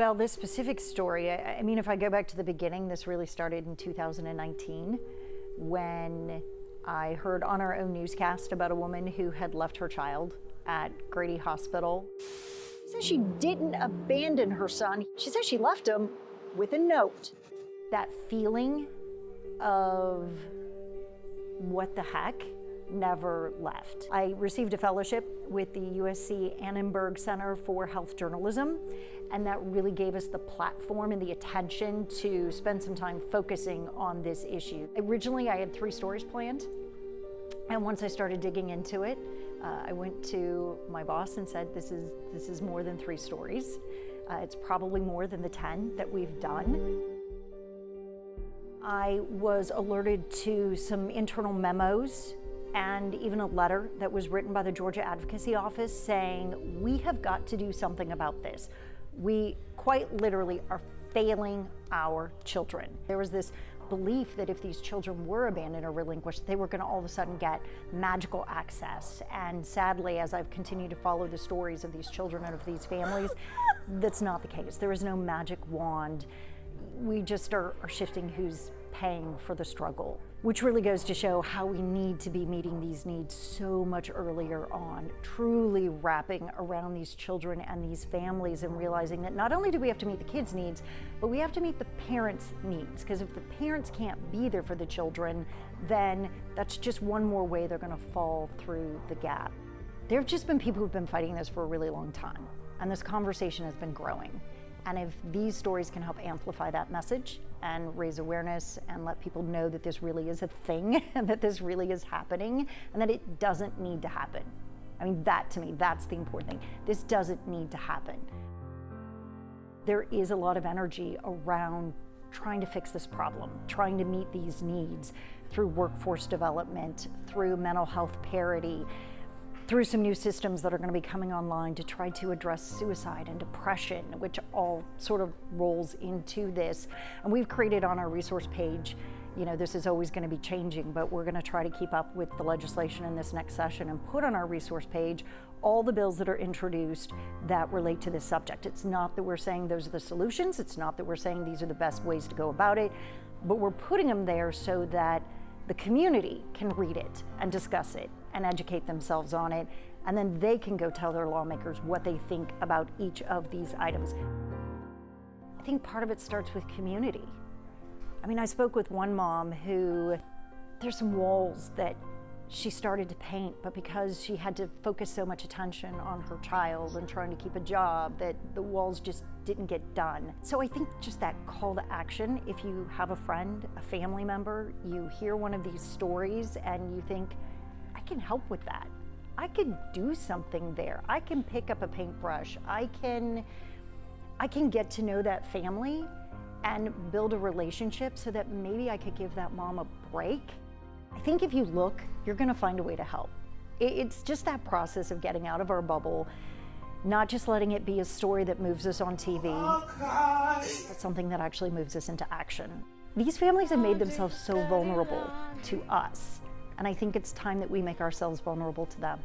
Well, this specific story, I mean, if I go back to the beginning, this really started in 2019 when I heard on our own newscast about a woman who had left her child at Grady Hospital. She says she didn't abandon her son. She says she left him with a note. That feeling of what the heck never left. I received a fellowship with the USC Annenberg Center for Health Journalism, and that really gave us the platform and the attention to spend some time focusing on this issue. Originally, I had 3 stories planned, and once I started digging into it, I went to my boss and said, this is more than 3 stories. It's probably more than the 10 that we've done. I was alerted to some internal memos and even a letter that was written by the Georgia Advocacy Office saying, we have got to do something about this. We quite literally are failing our children. There was this belief that if these children were abandoned or relinquished, they were going to all of a sudden get magical access. And sadly, as I've continued to follow the stories of these children and of these families, that's not the case. There is no magic wand. We just are shifting who's paying for the struggle, which really goes to show how we need to be meeting these needs so much earlier on, truly wrapping around these children and these families and realizing that not only do we have to meet the kids' needs, but we have to meet the parents' needs, because if the parents can't be there for the children, then that's just one more way they're going to fall through the gap. There have just been people who've been fighting this for a really long time, and this conversation has been growing. And if these stories can help amplify that message and raise awareness and let people know that this really is a thing and that this really is happening and that it doesn't need to happen. I mean, that to me, that's the important thing. This doesn't need to happen. There is a lot of energy around trying to fix this problem, trying to meet these needs through workforce development, through mental health parity, through some new systems that are going to be coming online to try to address suicide and depression, which all sort of rolls into this. And we've created on our resource page, you know, this is always going to be changing, but we're going to try to keep up with the legislation in this next session and put on our resource page all the bills that are introduced that relate to this subject. It's not that we're saying those are the solutions. It's not that we're saying these are the best ways to go about it, but we're putting them there so that the community can read it and discuss it and educate themselves on it, and then they can go tell their lawmakers what they think about each of these items. I think part of it starts with community. I mean, I spoke with one mom who, there's some walls that she started to paint, but because she had to focus so much attention on her child and trying to keep a job, that the walls just didn't get done. So I think just that call to action, if you have a friend, a family member, you hear one of these stories and you think, I can help with that. I can do something there. I can pick up a paintbrush. I can get to know that family and build a relationship so that maybe I could give that mom a break. I think if you look, you're going to find a way to help. It's just that process of getting out of our bubble, not just letting it be a story that moves us on TV, but something that actually moves us into action. These families have made themselves so vulnerable to us, and I think it's time that we make ourselves vulnerable to them.